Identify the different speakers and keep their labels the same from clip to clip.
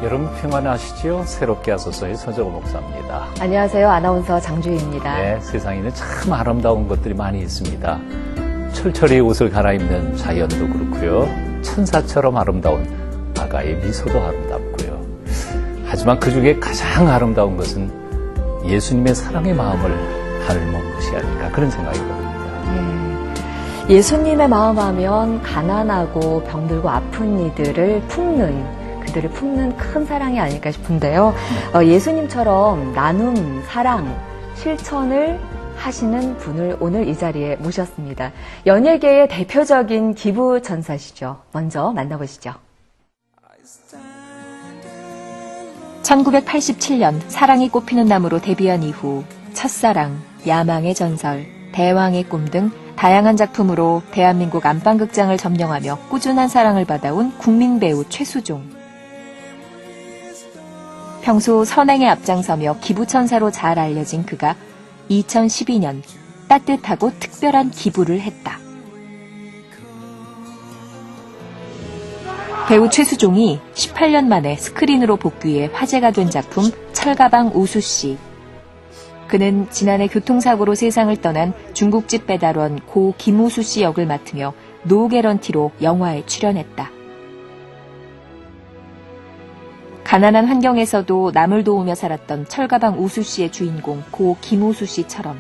Speaker 1: 여러분 평안하시죠? 새롭게 하소서의 서정호 목사입니다.
Speaker 2: 안녕하세요. 아나운서 장주희입니다.
Speaker 1: 네, 세상에는 참 아름다운 것들이 많이 있습니다. 철철이 옷을 갈아입는 자연도 그렇고요. 천사처럼 아름다운 아가의 미소도 아름답고요. 하지만 그 중에 가장 아름다운 것은 예수님의 사랑의 마음을 닮은 것이 아닐까 그런 생각이 듭니다.
Speaker 2: 예수님의 마음하면 가난하고 병들고 아픈 이들을 품는 그들을 품는 큰 사랑이 아닐까 싶은데요. 예수님처럼 나눔, 사랑, 실천을 하시는 분을 오늘 이 자리에 모셨습니다. 연예계의 대표적인 기부천사시죠. 먼저 만나보시죠.
Speaker 3: 1987년 사랑이 꽃피는 나무로 데뷔한 이후 첫사랑, 야망의 전설, 대왕의 꿈 등 다양한 작품으로 대한민국 안방극장을 점령하며 꾸준한 사랑을 받아온 국민배우 최수종. 평소 선행에 앞장서며 기부천사로 잘 알려진 그가 2012년 따뜻하고 특별한 기부를 했다. 배우 최수종이 18년 만에 스크린으로 복귀해 화제가 된 작품 철가방 우수씨. 그는 지난해 교통사고로 세상을 떠난 중국집 배달원 고 김우수 씨 역을 맡으며 노 개런티로 영화에 출연했다. 가난한 환경에서도 남을 도우며 살았던 철가방 우수 씨의 주인공 고 김우수 씨처럼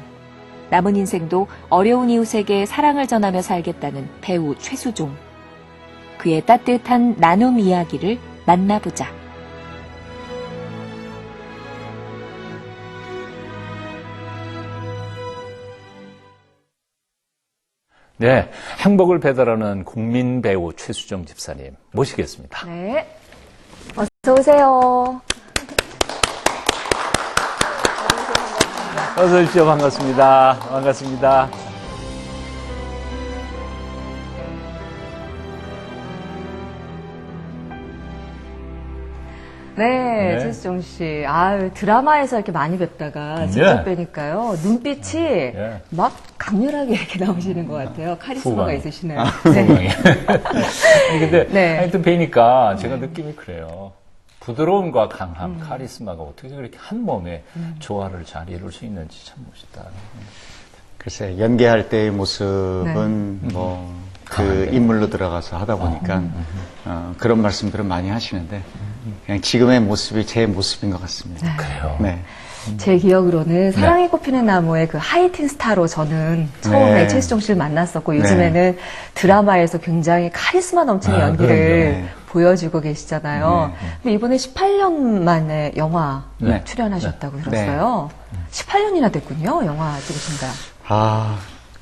Speaker 3: 남은 인생도 어려운 이웃에게 사랑을 전하며 살겠다는 배우 최수종. 그의 따뜻한 나눔 이야기를 만나보자.
Speaker 1: 네, 행복을 배달하는 국민 배우 최수종 집사님 모시겠습니다.
Speaker 2: 네, 어서 오세요.
Speaker 1: 어서 오십시오. 반갑습니다. 반갑습니다.
Speaker 2: 네,
Speaker 1: 네.
Speaker 2: 최수종 씨. 드라마에서 이렇게 많이 뵙다가 직접 뵈니까요. 눈빛이 막 강렬하게 이렇게 나오시는 것 같아요. 카리스마가
Speaker 1: 후광이.
Speaker 2: 있으시네요.
Speaker 1: 후광이. 근데
Speaker 2: 네.
Speaker 1: 하여튼 뵈니까 제가 느낌이 그래요. 부드러움과 강함, 카리스마가 어떻게 그렇게 한 몸에 조화를 잘 이룰 수 있는지 참 멋있다.
Speaker 4: 글쎄, 연기할 때의 모습은 그 인물로 들어가서 하다 보니까 그런 말씀들은 많이 하시는데 그냥 지금의 모습이 제 모습인 것 같습니다.
Speaker 1: 그래요.
Speaker 4: 네.
Speaker 2: 제 기억으로는 사랑이 꽃피는 나무의 그 하이틴 스타로 저는 처음에
Speaker 4: 네.
Speaker 2: 최수종 씨를 만났었고 요즘에는 드라마에서 굉장히 카리스마 넘치는 연기를
Speaker 4: 그럼요.
Speaker 2: 보여주고 계시잖아요. 근데 이번에 18년 만에 영화
Speaker 4: 네.
Speaker 2: 출연하셨다고 들었어요. 18년이나 됐군요. 영화 찍으신다.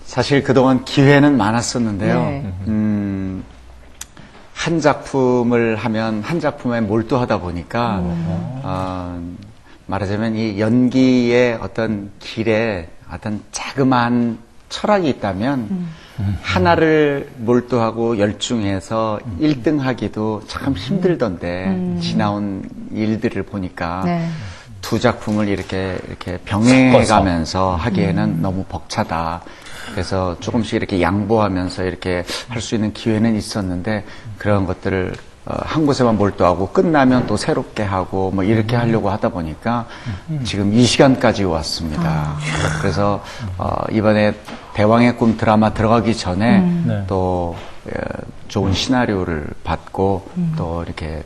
Speaker 4: 사실 그동안 기회는 많았었는데요.
Speaker 2: 네.
Speaker 4: 한 작품을 하면 한 작품에 몰두하다 보니까 말하자면 이 연기의 어떤 길에 어떤 자그마한 철학이 있다면 하나를 몰두하고 열중해서 1등 하기도 참 힘들던데 지나온 일들을 보니까
Speaker 2: 네.
Speaker 4: 두 작품을 이렇게 병행해 가면서 하기에는 너무 벅차다. 그래서 조금씩 이렇게 양보하면서 이렇게 할 수 있는 기회는 있었는데 그런 것들을 한 곳에만 몰두하고 끝나면 또 새롭게 하고 뭐 이렇게 하려고 하다 보니까 지금 이 시간까지 왔습니다. 그래서 이번에 대왕의 꿈 드라마 들어가기 전에 또 좋은 시나리오를 받고 또 이렇게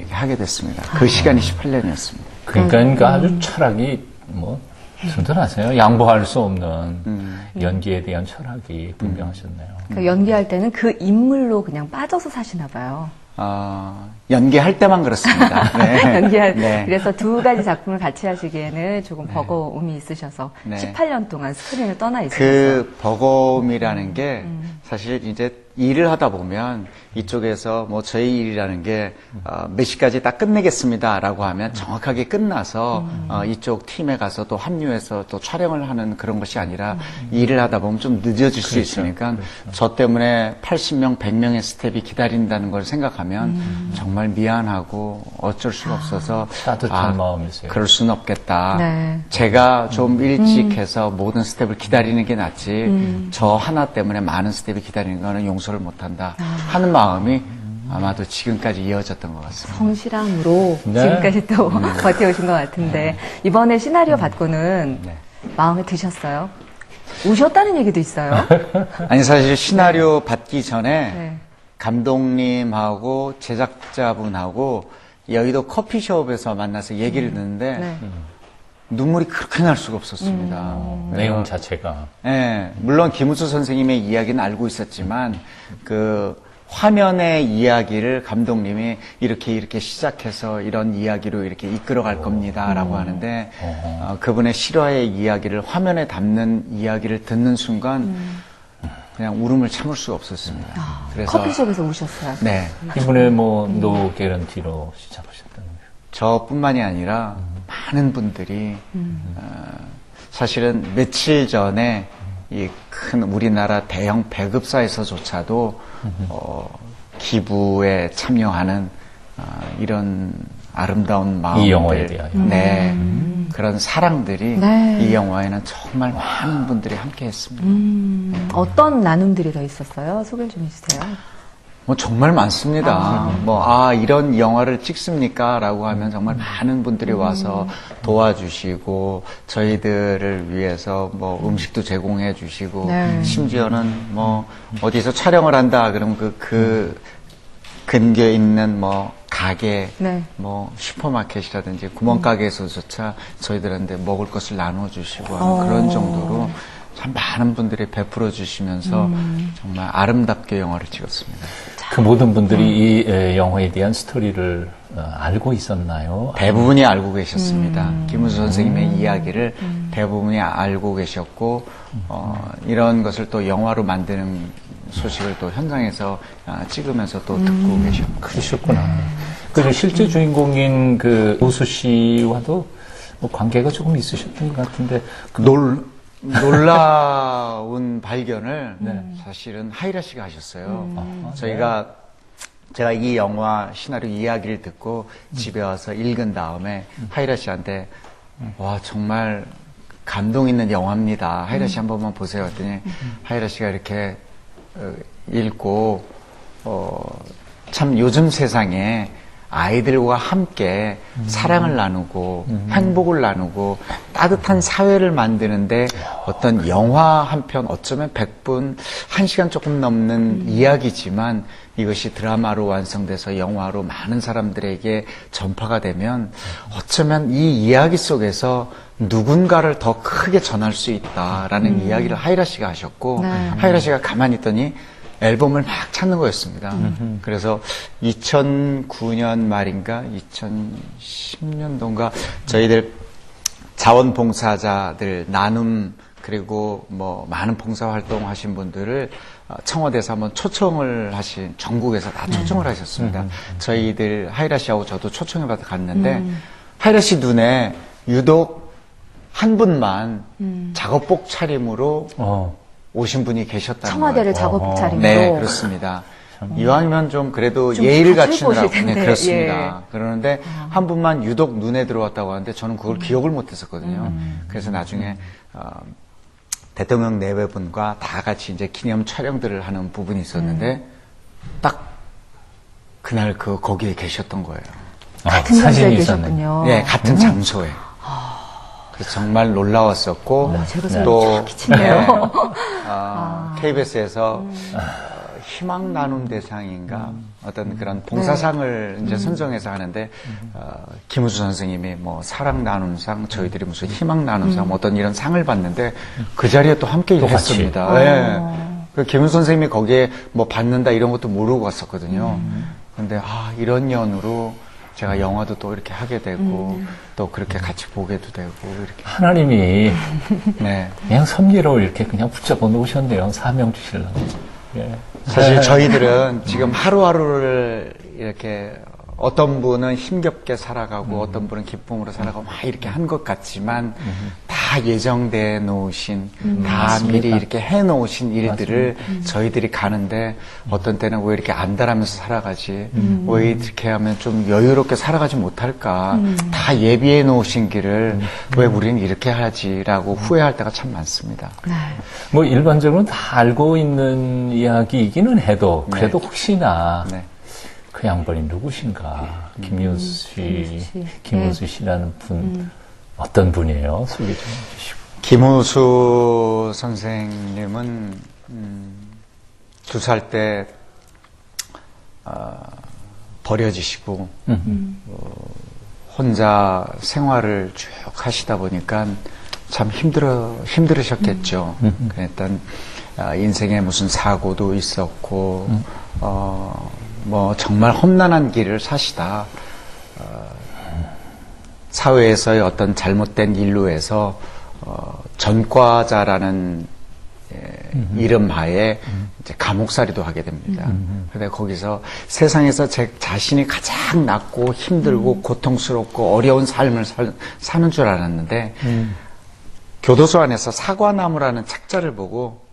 Speaker 4: 하게 됐습니다. 그 시간이 18년이었습니다.
Speaker 1: 그러니까 아주 철학이 든든하세요. 양보할 수 없는 연기에 대한 철학이 분명하셨네요.
Speaker 2: 그러니까 연기할 때는 그 인물로 그냥 빠져서 사시나 봐요.
Speaker 4: 연기할 때만 그렇습니다. 네. 네.
Speaker 2: 그래서 두 가지 작품을 같이 하시기에는 조금 버거움이 있으셔서
Speaker 4: 네.
Speaker 2: 18년 동안 스크린을 떠나 있으셨어요.
Speaker 4: 그 버거움이라는 게 사실 이제 일을 하다 보면 이쪽에서 뭐 저희 일이라는 게 몇 시까지 딱 끝내겠습니다라고 하면 정확하게 끝나서 이쪽 팀에 가서 또 합류해서 또 촬영을 하는 그런 것이 아니라 일을 하다 보면 좀 늦어질 수 있으니까 저 때문에 80명, 100명의 스텝이 기다린다는 걸 생각하면 정말 미안하고 어쩔 수가 없어서
Speaker 1: 따뜻한 마음이세요.
Speaker 4: 그럴 수는 없겠다.
Speaker 2: 네.
Speaker 4: 제가 좀 일찍 해서 모든 스텝을 기다리는 게 낫지 저 하나 때문에 많은 스텝이 기다리는 거는 용서를 못한다 하는 마음이 아마도 지금까지 이어졌던 것 같습니다.
Speaker 2: 성실함으로
Speaker 1: 네.
Speaker 2: 지금까지 또 버텨오신 것 같은데 이번에 시나리오 받고는
Speaker 4: 네.
Speaker 2: 마음에 드셨어요? 우셨다는 얘기도 있어요.
Speaker 4: 아니 사실 시나리오 받기 전에
Speaker 2: 네.
Speaker 4: 감독님하고 제작자분하고 여의도 커피숍에서 만나서 얘기를 듣는데
Speaker 2: 네.
Speaker 4: 눈물이 그렇게 날 수가 없었습니다.
Speaker 1: 내용 자체가.
Speaker 4: 예, 물론 김우수 선생님의 이야기는 알고 있었지만 그 화면의 이야기를 감독님이 이렇게 시작해서 이런 이야기로 이렇게 이끌어갈 겁니다라고 하는데 그분의 실화의 이야기를 화면에 담는 이야기를 듣는 순간 그냥 울음을 참을 수가 없었습니다. 그래서
Speaker 2: 커피숍에서 우셨어요.
Speaker 4: 네,
Speaker 1: 이번에 뭐 노 개런티로 시작하셨다는 거예요.
Speaker 4: 저뿐만이 아니라 많은 분들이 사실은 며칠 전에 이 큰 우리나라 대형 배급사에서조차도 기부에 참여하는 이런 아름다운 마음들,
Speaker 1: 이 영화에 대하여.
Speaker 4: 네, 그런 사랑들이
Speaker 2: 네.
Speaker 4: 이 영화에는 정말 많은 분들이 함께했습니다.
Speaker 2: 어떤 나눔들이 더 있었어요? 소개를 좀 해주세요.
Speaker 4: 뭐 정말 많습니다. 이런 영화를 찍습니까? 라고 하면 정말 많은 분들이 와서 도와주시고, 저희들을 위해서 뭐 음식도 제공해 주시고,
Speaker 2: 네.
Speaker 4: 심지어는 뭐 어디서 촬영을 한다, 그러면 그 근교에 있는 뭐 가게,
Speaker 2: 네.
Speaker 4: 뭐 슈퍼마켓이라든지 구멍가게에서조차 저희들한테 먹을 것을 나눠주시고 하는 그런 정도로 참 많은 분들이 베풀어 주시면서 정말 아름답게 영화를 찍었습니다.
Speaker 1: 그 모든 분들이 이 영화에 대한 스토리를 알고 있었나요?
Speaker 4: 대부분이 알고 계셨습니다. 김우수 선생님의 이야기를 대부분이 알고 계셨고 이런 것을 또 영화로 만드는 소식을 또 현장에서 찍으면서 또 듣고 계셨고.
Speaker 1: 그러셨구나. 그리고 실제 주인공인 그 우수 씨와도 뭐 관계가 조금 있으셨던 것 같은데
Speaker 4: 놀라운 발견을 사실은 하이라 씨가 하셨어요. 제가 이 영화 시나리오 이야기를 듣고 집에 와서 읽은 다음에 하이라 씨한테 와 정말 감동 있는 영화입니다. 하이라 씨 한 번만 보세요. 했더니 하이라 씨가 이렇게 읽고 참 요즘 세상에 아이들과 함께 사랑을 나누고 행복을 나누고 따뜻한 사회를 만드는데 어떤 영화 한 편 어쩌면 100분, 1시간 조금 넘는 이야기지만 이것이 드라마로 완성돼서 영화로 많은 사람들에게 전파가 되면 어쩌면 이 이야기 속에서 누군가를 더 크게 전할 수 있다라는 이야기를 하이라 씨가 하셨고 하이라 씨가 가만히 있더니 앨범을 막 찾는 거였습니다. 그래서 2009년 말인가 2010년도인가 저희들 자원봉사자들 나눔 그리고 뭐 많은 봉사활동 하신 분들을 청와대에서 한번 초청을 하신 전국에서 다 초청을 하셨습니다. 저희들 하이라 씨하고 저도 초청을 받아 갔는데 하이라 씨 눈에 유독 한 분만 작업복 차림으로 오신 분이 계셨다는
Speaker 2: 청와대를
Speaker 4: 거예요.
Speaker 2: 작업 차림으로.
Speaker 4: 네, 그렇습니다. 이왕이면 좀 그래도
Speaker 2: 좀
Speaker 4: 예의를
Speaker 2: 자주
Speaker 4: 갖추느라고.
Speaker 2: 보실 텐데,
Speaker 4: 네, 그렇습니다.
Speaker 2: 예.
Speaker 4: 그러는데 한 분만 유독 눈에 들어왔다고 하는데 저는 그걸 기억을 못 했었거든요. 그래서 나중에 대통령 내외분과 다 같이 이제 기념 촬영들을 하는 부분이 있었는데 딱 그날 거기에 계셨던 거예요.
Speaker 2: 같은 장소에 계셨군요.
Speaker 4: 네, 같은 장소에. 그래서 정말 놀라웠었고
Speaker 2: 제가 소름
Speaker 4: 또
Speaker 2: 쫙 끼치네요.
Speaker 4: KBS에서 희망 나눔 대상인가 어떤 그런 봉사상을 이제 선정해서 하는데 김우수 선생님이 뭐 사랑 나눔상 저희들이 무슨 희망 나눔상 뭐 어떤 이런 상을 받는데 그 자리에 또 함께 일했습니다. 네. 그 김우수 선생님이 거기에 뭐 받는다 이런 것도 모르고 갔었거든요. 근데 이런 연으로 제가 영화도 또 이렇게 하게 되고 또 그렇게 같이 보게도 되고 이렇게
Speaker 1: 하나님이
Speaker 4: 네.
Speaker 1: 그냥 섭리로 이렇게 그냥 붙잡아 놓으셨네요. 사명 주시려고. 예.
Speaker 4: 사실 저희들은 지금 하루하루를 이렇게 어떤 분은 힘겹게 살아가고 어떤 분은 기쁨으로 살아가고 막 이렇게 한 것 같지만 다 예정돼 놓으신 다
Speaker 1: 맞습니다.
Speaker 4: 미리 이렇게 해 놓으신 일들을 저희들이 가는데 어떤 때는 왜 이렇게 안달하면서 살아가지 왜 이렇게 하면 좀 여유롭게 살아가지 못할까 다 예비해 놓으신 길을 왜 우리는 이렇게 하지라고 후회할 때가 참 많습니다.
Speaker 1: 뭐 일반적으로 다 알고 있는 이야기이기는 해도 그래도 혹시나
Speaker 4: 네.
Speaker 1: 그 양반이 누구신가? 김효수 씨라는 분, 어떤 분이에요? 소개 좀 해주시고.
Speaker 4: 김호수 선생님은 2살 때 버려지시고 혼자 생활을 쭉 하시다 보니까 참 힘들으셨겠죠. 일단 인생에 무슨 사고도 있었고 뭐 정말 험난한 길을 사시다 사회에서의 어떤 잘못된 일로에서 전과자라는 이름 하에 이제 감옥살이도 하게 됩니다. 근데 거기서 세상에서 제 자신이 가장 낮고 힘들고 고통스럽고 어려운 삶을 사는 줄 알았는데 교도소 안에서 사과나무라는 책자를 보고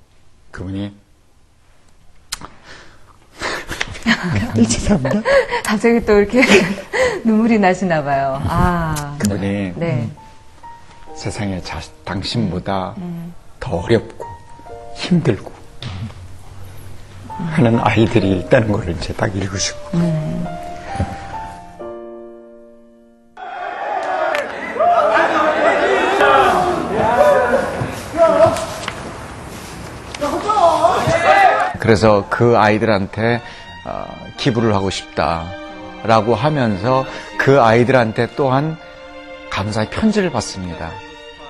Speaker 4: 그분이 죄송합니다.
Speaker 2: 갑자기 또 이렇게 눈물이 나시나 봐요. 아.
Speaker 4: 그분이
Speaker 2: 네.
Speaker 4: 세상에 당신보다 더 어렵고 힘들고 하는 아이들이 있다는 걸 이제 딱 읽으시고 그래서 그 아이들한테 기부를 하고 싶다라고 하면서 그 아이들한테 또한 감사의 편지를 받습니다.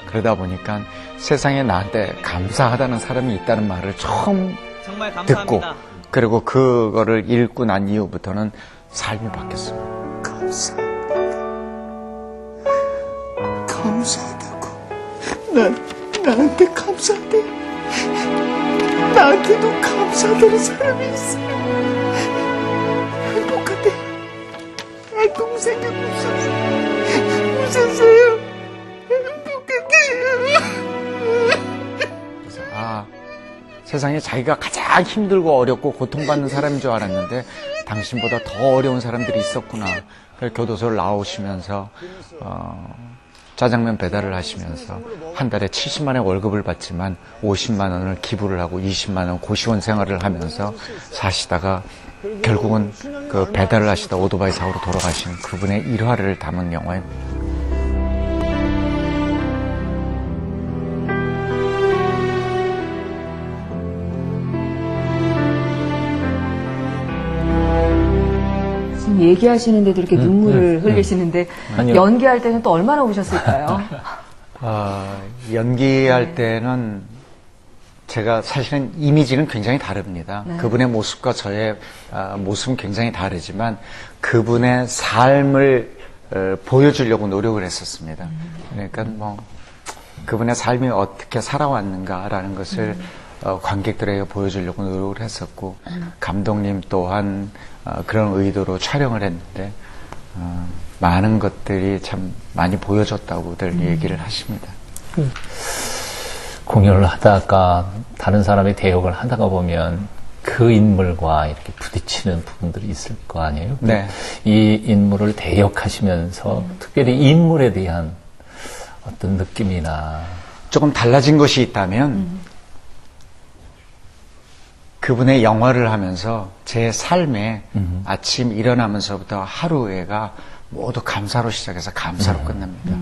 Speaker 4: 그러다 보니까 세상에 나한테 감사하다는 사람이 있다는 말을 처음
Speaker 5: 정말 감사합니다.
Speaker 4: 듣고 그리고 그거를 읽고 난 이후부터는 삶이 바뀌었습니다.
Speaker 6: 감사하다고. 나한테 감사하대. 나한테도 감사하다는 사람이 있어. 행복하대. 아, 동생이 웃었어요.
Speaker 4: 그래서 세상에 자기가 가장 힘들고 어렵고 고통받는 사람인 줄 알았는데 당신보다 더 어려운 사람들이 있었구나. 그래서 교도소를 나오시면서 짜장면 배달을 하시면서 한 달에 70만 원의 월급을 받지만 50만 원을 기부를 하고 20만 원 고시원 생활을 하면서 사시다가 결국은 그 배달을 하시다 오토바이 사고로 돌아가신 그분의 일화를 담은 영화입니다.
Speaker 2: 지금 얘기하시는데도 이렇게 눈물을 흘리시는데
Speaker 1: 아니요.
Speaker 2: 연기할 때는 또 얼마나 우셨을까요?
Speaker 4: 연기할 때는 제가 사실은 이미지는 굉장히 다릅니다.
Speaker 2: 네.
Speaker 4: 그분의 모습과 저의 모습은 굉장히 다르지만 그분의 삶을 보여주려고 노력을 했었습니다. 그러니까 뭐 그분의 삶이 어떻게 살아왔는가라는 것을 관객들에게 보여주려고 노력을 했었고 감독님 또한 그런 의도로 촬영을 했는데 많은 것들이 참 많이 보여줬다고들 얘기를 하십니다.
Speaker 1: 공연을 하다가 다른 사람의 대역을 하다가 보면 그 인물과 이렇게 부딪히는 부분들이 있을 거 아니에요?
Speaker 4: 네.
Speaker 1: 이 인물을 대역하시면서 특별히 이 인물에 대한 어떤 느낌이나
Speaker 4: 조금 달라진 것이 있다면 그분의 영화를 하면서 제 삶에 아침 일어나면서부터 하루에가 모두 감사로 시작해서 감사로 끝납니다.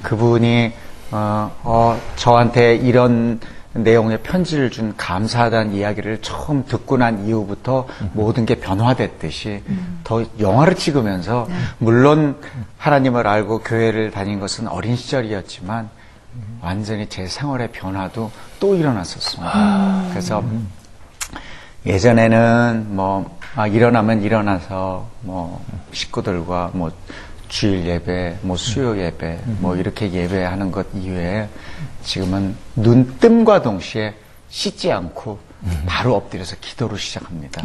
Speaker 4: 그분이 저한테 이런 내용의 편지를 준 감사하다는 이야기를 처음 듣고 난 이후부터 모든 게 변화됐듯이 더 영화를 찍으면서 물론 하나님을 알고 교회를 다닌 것은 어린 시절이었지만 완전히 제 생활의 변화도 또 일어났었습니다. 그래서 예전에는 일어나면 일어나서 식구들과 주일 예배, 수요 예배, 이렇게 예배하는 것 이외에 지금은 눈뜸과 동시에 씻지 않고 바로 엎드려서 기도를 시작합니다.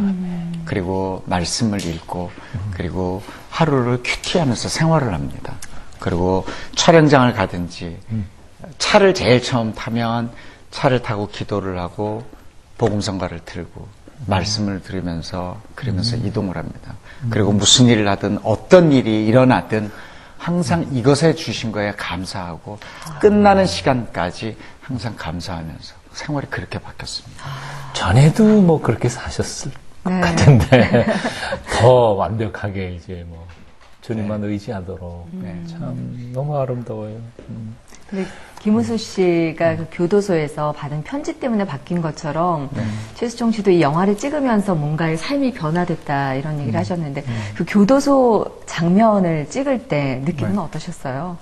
Speaker 4: 그리고 말씀을 읽고 그리고 하루를 큐티하면서 생활을 합니다. 그리고 촬영장을 가든지 차를 제일 처음 타면 차를 타고 기도를 하고 복음성가를 들고 말씀을 들으면서 그러면서 이동을 합니다. 그리고 무슨 일을 하든 어떤 일이 일어나든 항상 이것에 주신 거에 감사하고 끝나는 시간까지 항상 감사하면서 생활이 그렇게 바뀌었습니다.
Speaker 1: 전에도 그렇게 사셨을 것 같은데 더 완벽하게 이제 뭐 주님만 의지하도록 참 너무 아름다워요.
Speaker 2: 근데 김우수 씨가 그 교도소에서 받은 편지 때문에 바뀐 것처럼 최수종 씨도 이 영화를 찍으면서 뭔가의 삶이 변화됐다 이런 얘기를 하셨는데 그 교도소 장면을 찍을 때 느낌은 어떠셨어요?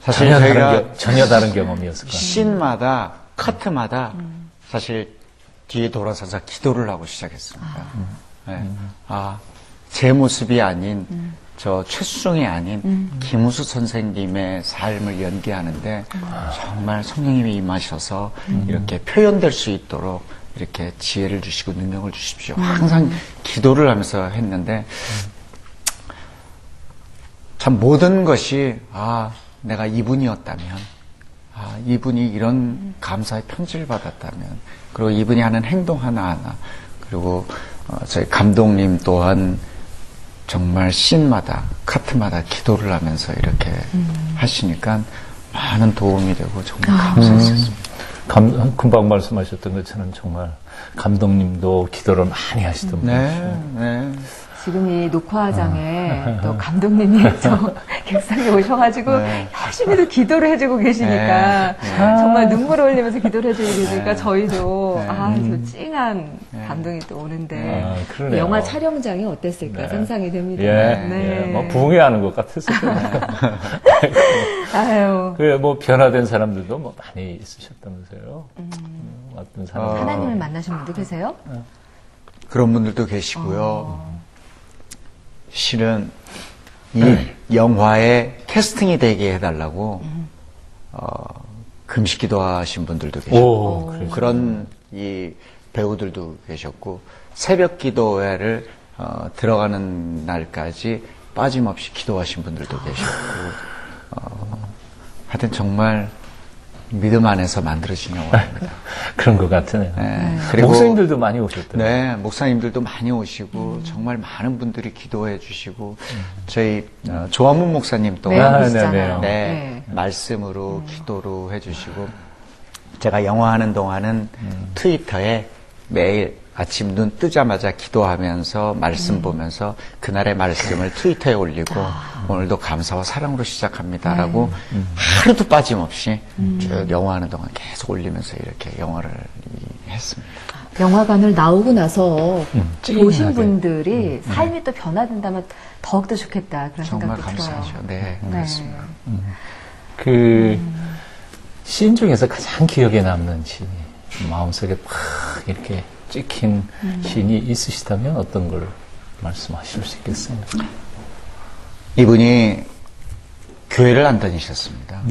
Speaker 4: 사실
Speaker 1: 전혀
Speaker 4: 저희가
Speaker 1: 다른, 전혀 다른 경험이었을 거예요.
Speaker 4: 씬마다 커트마다 사실 뒤에 돌아서서 기도를 하고 시작했습니다. 네. 제 모습이 아닌 저 최수종이 아닌 김우수 선생님의 삶을 연기하는데 정말 성령님이 임하셔서 이렇게 표현될 수 있도록 이렇게 지혜를 주시고 능력을 주십시오. 항상 기도를 하면서 했는데 참 모든 것이 내가 이분이었다면 이분이 이런 감사의 편지를 받았다면 그리고 이분이 하는 행동 하나하나 그리고 저희 감독님 또한 정말 씬마다 카트마다 기도를 하면서 이렇게 하시니까 많은 도움이 되고 정말 감사했습니다.
Speaker 1: 금방 말씀하셨던 것처럼 정말 감독님도 기도를 많이 하시던 분이죠.
Speaker 4: 네.
Speaker 2: 지금 이 녹화장에 또 감독님이 저 객상에 오셔가지고 열심히 또 기도를 해주고 계시니까 정말 눈물을 흘리면서 기도를 해주고 계시니까 저희도 저 찡한 감동이 또 오는데
Speaker 1: 그러네요.
Speaker 2: 영화 촬영장이 어땠을까 상상이 됩니다.
Speaker 1: 뭐 부흥회하는 것 같았을 거예요.
Speaker 2: 아유.
Speaker 1: 그 뭐 변화된 사람들도 뭐 많이 있으셨다면서요. 어떤 사람
Speaker 2: 하나님을 만나신 분도 계세요?
Speaker 4: 그런 분들도 계시고요. 실은 이 영화에 캐스팅이 되게 해달라고 금식 기도하신 분들도 계셨고 그런 이 배우들도 계셨고 새벽 기도회를 들어가는 날까지 빠짐없이 기도하신 분들도 계셨고 하여튼 정말 믿음 안에서 만들어진 영화입니다.
Speaker 1: 그런 것 같으네요.
Speaker 4: 그리고
Speaker 1: 목사님들도 많이 오셨더라고요.
Speaker 4: 네, 목사님들도 많이 오시고 정말 많은 분들이 기도해 주시고 저희 조한문 목사님 또
Speaker 2: 매형이시잖아요.
Speaker 4: 말씀으로 기도로 해주시고 제가 영화하는 동안은 트위터에 매일 아침 눈 뜨자마자 기도하면서 말씀 보면서 그날의 말씀을 트위터에 올리고 오늘도 감사와 사랑으로 시작합니다라고 하루도 빠짐없이 쭉 영화하는 동안 계속 올리면서 이렇게 영화를 했습니다.
Speaker 2: 영화관을 나오고 나서 오신
Speaker 1: 찡하게.
Speaker 2: 분들이 삶이 또 변화된다면 더욱더 좋겠다 그런
Speaker 4: 정말
Speaker 2: 생각도 들어요.
Speaker 4: 감사하죠. 네, 그렇습니다.
Speaker 1: 그 씬 중에서 가장 기억에 남는 씬이 마음속에 팍 이렇게 찍힌 씬이 있으시다면 어떤 걸 말씀하실 수 있겠어요?
Speaker 4: 이분이 교회를 안 다니셨습니다.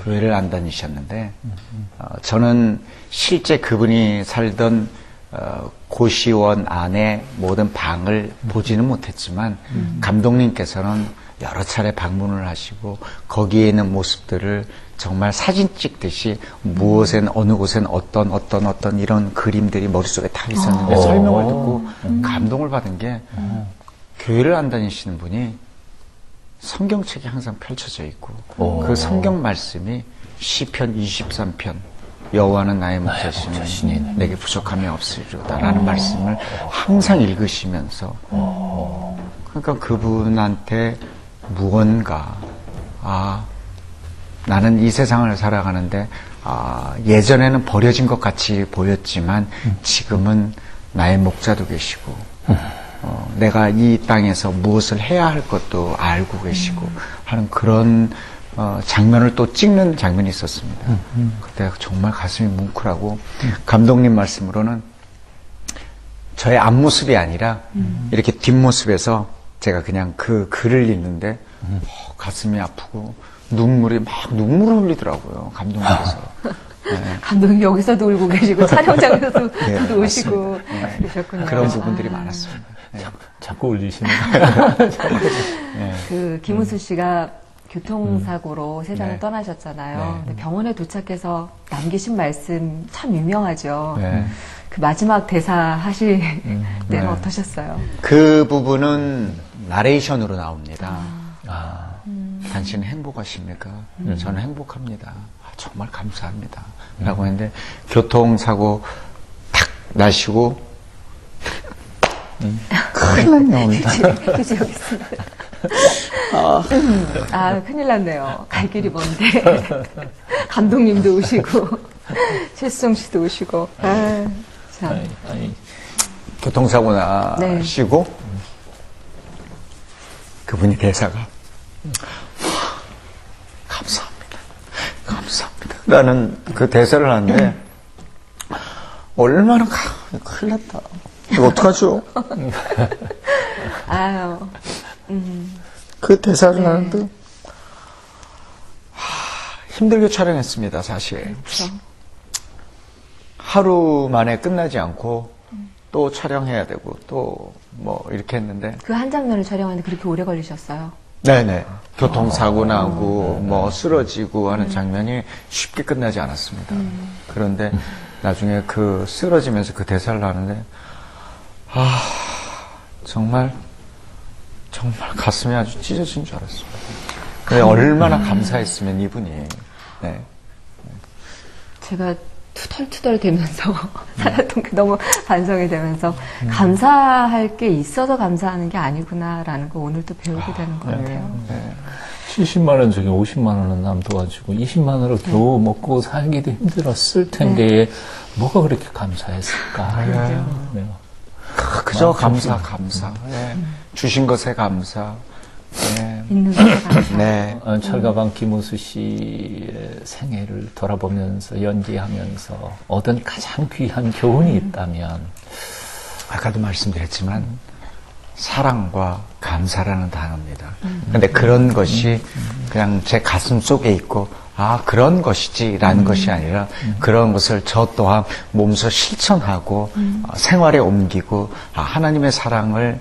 Speaker 4: 교회를 안 다니셨는데 저는 실제 그분이 살던 고시원 안에 모든 방을 보지는 못했지만 감독님께서는 여러 차례 방문을 하시고 거기에 있는 모습들을 정말 사진 찍듯이 무엇엔 어느 곳엔 어떤 이런 그림들이 머릿속에 다 있었는데 설명을 듣고 감동을 받은 게 교회를 안 다니시는 분이 성경책이 항상 펼쳐져 있고 그 성경 말씀이 시편 23편 여호와는 나의 목자시니 내게 부족함이 없으리로다라는 말씀을 항상 읽으시면서 그러니까 그분한테 무언가 나는 이 세상을 살아가는데 예전에는 버려진 것 같이 보였지만 지금은 나의 목자도 계시고 내가 이 땅에서 무엇을 해야 할 것도 알고 계시고 하는 그런 장면을 또 찍는 장면이 있었습니다. 그때 정말 가슴이 뭉클하고 감독님 말씀으로는 저의 앞모습이 아니라 이렇게 뒷모습에서 제가 그냥 그 글을 읽는데 가슴이 아프고 눈물을 흘리더라고요. 감독님께서. 네.
Speaker 2: 감독님 여기서도 울고 계시고 촬영장에서도
Speaker 4: 네,
Speaker 2: 오시고
Speaker 4: 네.
Speaker 2: 그러셨군요.
Speaker 4: 그런 부분들이 많았습니다. 네.
Speaker 1: 자꾸 울리시네요.
Speaker 4: 네.
Speaker 2: 그 김우수 씨가 교통사고로 세상을
Speaker 4: 네.
Speaker 2: 떠나셨잖아요.
Speaker 4: 네.
Speaker 2: 근데 병원에 도착해서 남기신 말씀 참 유명하죠.
Speaker 4: 네.
Speaker 2: 그 마지막 대사 하실 때는
Speaker 4: 네.
Speaker 2: 어떠셨어요?
Speaker 4: 그 부분은 나레이션으로 나옵니다. 당신은 행복하십니까? 저는 행복합니다. 정말 감사합니다. 라고 했는데 교통사고 탁 나시고
Speaker 6: 큰일 났네, 오늘.
Speaker 2: 휴지 여기 있습니다. 큰일 났네요. 갈 길이 먼데. 감독님도 오시고, 최수정 씨도 오시고. 참.
Speaker 1: 아니,
Speaker 6: 교통사고 나시고, 그분이 대사가, 감사합니다. 감사합니다. 나는 그 대사를 하는데, 얼마나, 큰일 났다. 이거 어떡하죠?
Speaker 2: 아유.
Speaker 6: 그 대사를 하는데, 힘들게 촬영했습니다, 사실.
Speaker 2: 그렇죠.
Speaker 6: 하루 만에 끝나지 않고, 또 촬영해야 되고, 또 뭐, 이렇게 했는데,
Speaker 2: 그 한 장면을 촬영하는데 그렇게 오래 걸리셨어요?
Speaker 6: 네네. 교통사고 나고, 뭐, 쓰러지고 하는 장면이 쉽게 끝나지 않았습니다. 그런데 나중에 그 쓰러지면서 그 대사를 하는데, 정말 가슴이 아주 찢어진 줄 알았습니다. 근데 얼마나 감사했으면 이분이, 네.
Speaker 2: 제가 투덜투덜 되면서 살았던 게 너무 반성이 되면서 감사할 게 있어서 감사하는 게 아니구나라는 거 오늘 또 배우게 되는 것 같아요.
Speaker 6: 네.
Speaker 1: 70만 원 중에 50만 원은 남 도와주고 20만 원으로 겨우 먹고 살기도 힘들었을 텐데 뭐가 그렇게 감사했을까? 네.
Speaker 6: 그저 감사. 네. 주신 것에 감사. 네.
Speaker 2: 있는 것에 감사.
Speaker 6: 네.
Speaker 1: 철가방 김우수 씨의 생애를 돌아보면서 연기하면서 얻은 가장 귀한 교훈이 있다면
Speaker 6: 아까도 말씀드렸지만 사랑과 감사라는 단어입니다. 근데 그런 것이 그냥 제 가슴 속에 있고 그런 것이지라는 것이 아니라 그런 것을 저 또한 몸소 실천하고 생활에 옮기고 하나님의 사랑을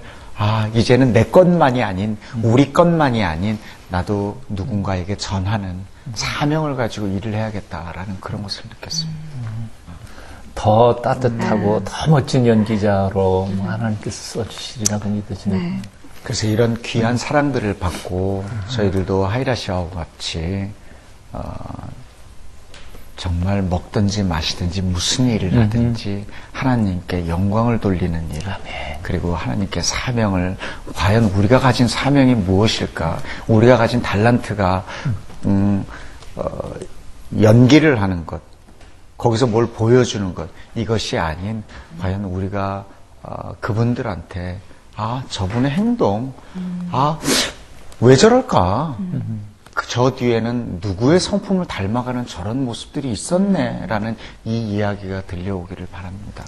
Speaker 6: 이제는 내 것만이 아닌 우리 것만이 아닌 나도 누군가에게 전하는 사명을 가지고 일을 해야겠다라는 그런 것을 느꼈습니다.
Speaker 1: 더 따뜻하고 더 멋진 연기자로 하나님께서 써주시리라고 믿어지네요.
Speaker 2: 네.
Speaker 6: 그래서 이런 귀한 사랑들을 받고 저희들도 하이라시아와 같이 정말 먹든지 마시든지 무슨 일을 하든지 하나님께 영광을 돌리는 일 그리고 하나님께 사명을 과연 우리가 가진 사명이 무엇일까 우리가 가진 달란트가 연기를 하는 것 거기서 뭘 보여주는 것 이것이 아닌 과연 우리가 그분들한테 저분의 행동 왜 저럴까 저 뒤에는 누구의 성품을 닮아가는 저런 모습들이 있었네라는 이 이야기가 들려오기를 바랍니다.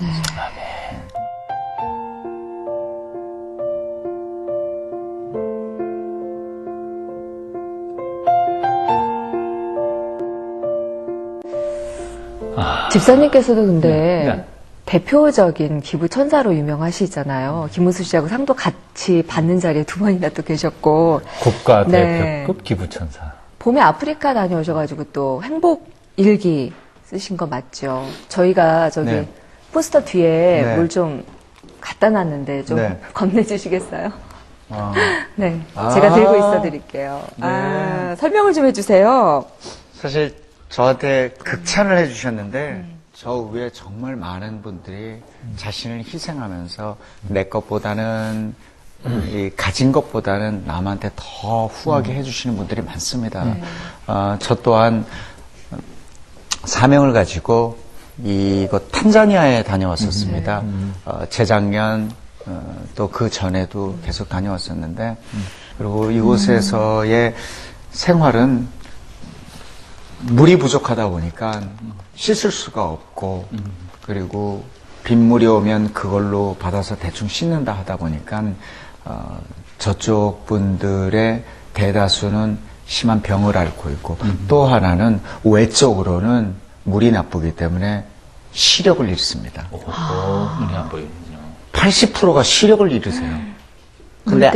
Speaker 2: 집사님께서도 근데
Speaker 1: 네.
Speaker 2: 대표적인 기부 천사로 유명하시잖아요. 김우수 씨하고 상도 같이 받는 자리에 두 번이나 또 계셨고.
Speaker 1: 국가대표급 기부천사.
Speaker 2: 봄에 아프리카 다녀오셔가지고 또 행복 일기 쓰신 거 맞죠? 저희가 저기 포스터 뒤에 뭘 좀 갖다 놨는데 좀 건네주시겠어요? 네. 제가 들고 있어 드릴게요. 설명을 좀 해주세요.
Speaker 6: 사실 저한테 극찬을 해주셨는데 저 위에 정말 많은 분들이 자신을 희생하면서 내 것보다는 이 가진 것보다는 남한테 더 후하게 해주시는 분들이 많습니다. 저 또한 사명을 가지고 이곳 탄자니아에 다녀왔었습니다. 재작년 또 그 전에도 계속 다녀왔었는데 그리고 이곳에서의 생활은 물이 부족하다 보니까 씻을 수가 없고 그리고 빗물이 오면 그걸로 받아서 대충 씻는다 하다 보니까 저쪽 분들의 대다수는 심한 병을 앓고 있고 또 하나는 외적으로는 물이 나쁘기 때문에 시력을 잃습니다.
Speaker 1: 눈이 안 보이는군요.
Speaker 6: 80%가 시력을 잃으세요. 근데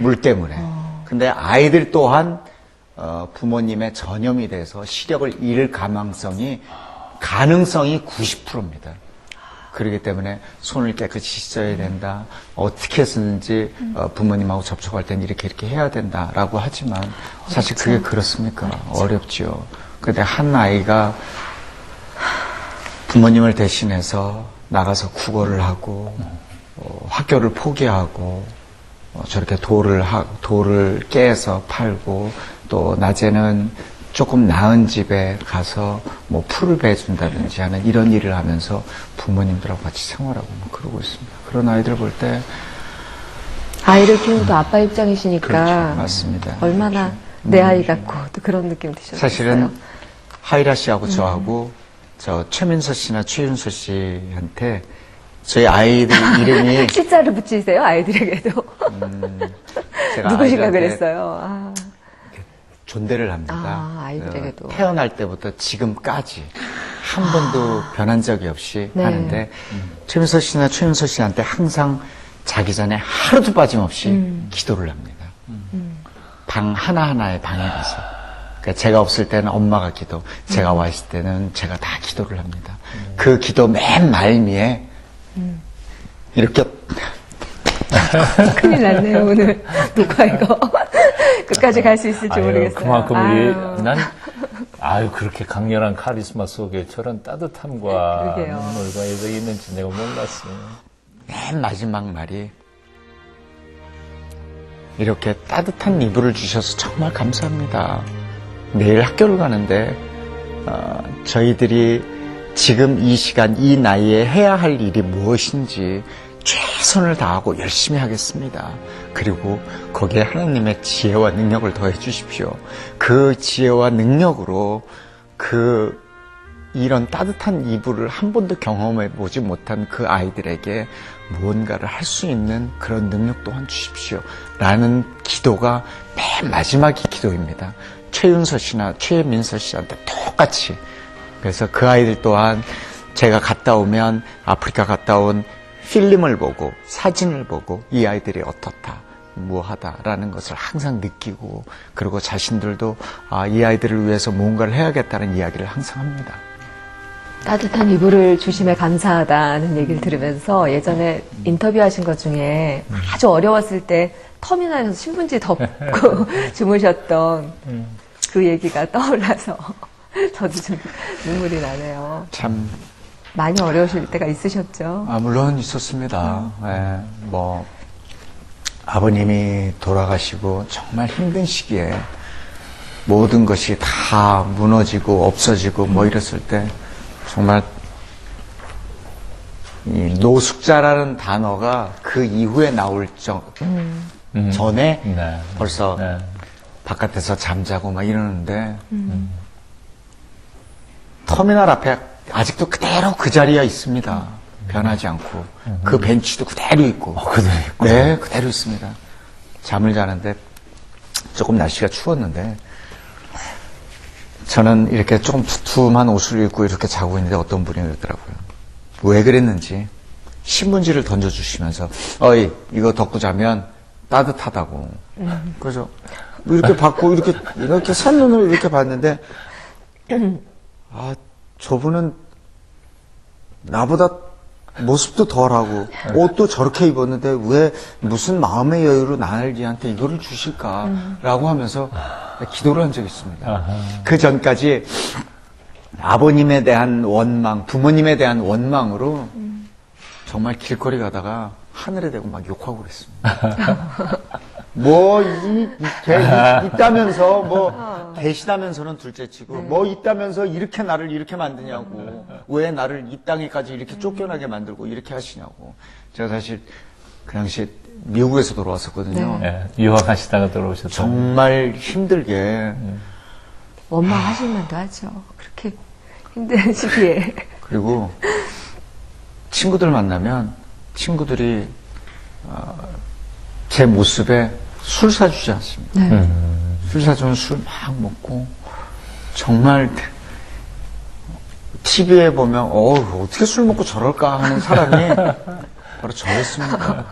Speaker 6: 물 때문에. 근데 아이들 또한 부모님의 전염이 돼서 시력을 잃을 가능성이 90%입니다. 그렇기 때문에 손을 깨끗이 씻어야 된다. 어떻게 해서든지 부모님하고 접촉할 때는 이렇게 해야 된다라고 하지만 사실 그게 그렇습니까? 어렵지요. 그런데 한 아이가 부모님을 대신해서 나가서 국어를 하고 학교 학교를 포기하고 저렇게 돌을 깨서 팔고 또 낮에는 조금 나은 집에 가서 뭐 풀을 베준다든지 하는 이런 일을 하면서 부모님들하고 같이 생활하고 뭐 그러고 있습니다. 그런 아이들 볼 때
Speaker 2: 아이를 키우는 또 아빠 입장이시니까
Speaker 6: 그렇죠. 맞습니다.
Speaker 2: 얼마나 내 아이 같고 또 그런 느낌 드셨어요.
Speaker 6: 사실은 하이라 씨하고 저하고 저 최민서 씨나 최윤서 씨한테 저희 아이들 이름이
Speaker 2: 시자를 붙이세요 아이들에게도.
Speaker 6: 제가
Speaker 2: 누구신가
Speaker 6: 아이들한테
Speaker 2: 그랬어요. 아.
Speaker 6: 존대를 합니다.
Speaker 2: 아, 아이들에게도.
Speaker 6: 태어날 때부터 지금까지 한 번도 변한 적이 없이
Speaker 2: 네.
Speaker 6: 하는데 최민서 씨나 최윤서 씨한테 항상 자기 전에 하루도 빠짐없이 기도를 합니다. 방 하나하나의 방에 가서. 그러니까 제가 없을 때는 엄마가 기도, 제가 와 있을 때는 제가 다 기도를 합니다. 그 기도 맨 말미에 이렇게
Speaker 2: 큰일 났네요 오늘. 누가 이거 끝까지 갈 수 있을지
Speaker 1: 아유,
Speaker 2: 모르겠어요.
Speaker 1: 그만큼
Speaker 2: 아유.
Speaker 1: 아유, 그렇게 강렬한 카리스마 속에 저런 따뜻함과
Speaker 2: 그러게요.
Speaker 1: 눈물과 애정이 있는지 내가 몰랐어요.
Speaker 6: 맨 마지막 말이 이렇게 따뜻한 이불을 주셔서 정말 감사합니다. 내일 학교를 가는데 저희들이 지금 이 시간 이 나이에 해야 할 일이 무엇인지 최선을 다하고 열심히 하겠습니다. 그리고 거기에 하나님의 지혜와 능력을 더해 주십시오. 그 지혜와 능력으로 이런 따뜻한 이불을 한 번도 경험해 보지 못한 그 아이들에게 무언가를 할 수 있는 그런 능력 또한 주십시오. 라는 기도가 맨 마지막이 기도입니다. 최윤서 씨나 최민서 씨한테 똑같이. 그래서 그 아이들 또한 제가 갔다 오면 아프리카 갔다 온 필름을 보고 사진을 보고 이 아이들이 어떻다, 무하다라는 것을 항상 느끼고 그리고 자신들도 이 아이들을 위해서 무언가를 해야겠다는 이야기를 항상 합니다.
Speaker 2: 따뜻한 이불을 주심에 감사하다는 얘기를 들으면서 예전에 인터뷰하신 것 중에 아주 어려웠을 때 터미널에서 신문지 덮고 주무셨던 그 얘기가 떠올라서 저도 좀 눈물이 나네요.
Speaker 6: 참
Speaker 2: 많이 어려우실 때가 있으셨죠?
Speaker 6: 물론 있었습니다. 예, 뭐 아버님이 돌아가시고 정말 힘든 시기에 모든 것이 다 무너지고 없어지고 뭐 이랬을 때 정말 이 노숙자라는 단어가 그 이후에 나올 전에
Speaker 1: 네.
Speaker 6: 벌써
Speaker 1: 네.
Speaker 6: 바깥에서 잠자고 막 이러는데 터미널 앞에 아직도 그대로 그 자리에 있습니다. 변하지 않고 그 벤치도 그대로 있고
Speaker 1: 그대로 있고.
Speaker 6: 네, 그대로 있습니다. 잠을 자는데 조금 날씨가 추웠는데 저는 이렇게 조금 두툼한 옷을 입고 이렇게 자고 있는데 어떤 분이 그러더라고요. 왜 그랬는지 신문지를 던져주시면서 어이 이거 덮고 자면 따뜻하다고. 그래서 이렇게 받고 이렇게 산눈을 이렇게 봤는데 저분은 나보다 모습도 덜하고 옷도 저렇게 입었는데 왜 무슨 마음의 여유로 나에게한테 이거를 주실까라고 하면서 기도를 한 적이 있습니다. 그 전까지 아버님에 대한 원망, 부모님에 대한 원망으로 정말 길거리 가다가 하늘에 대고 막 욕하고 그랬습니다. 뭐, 걔 있다면서, 뭐, 계시다면서는 둘째 치고, 뭐 있다면서 이렇게 나를 이렇게 만드냐고, 왜 나를 이 땅에까지 이렇게 쫓겨나게 만들고 이렇게 하시냐고. 제가 사실 그 당시에 미국에서 돌아왔었거든요.
Speaker 1: 네, 유학하시다가 들어오셨죠.
Speaker 6: 정말 힘들게.
Speaker 2: 원망하실 만도 하죠. 그렇게 힘든 시기에.
Speaker 6: 그리고 친구들 만나면 친구들이 제 모습에 술 사주지 않습니다.
Speaker 2: 네.
Speaker 6: 술 사주면 술 막 먹고 정말 TV에 보면 어떻게 술 먹고 저럴까 하는 사람이 바로 저였습니다.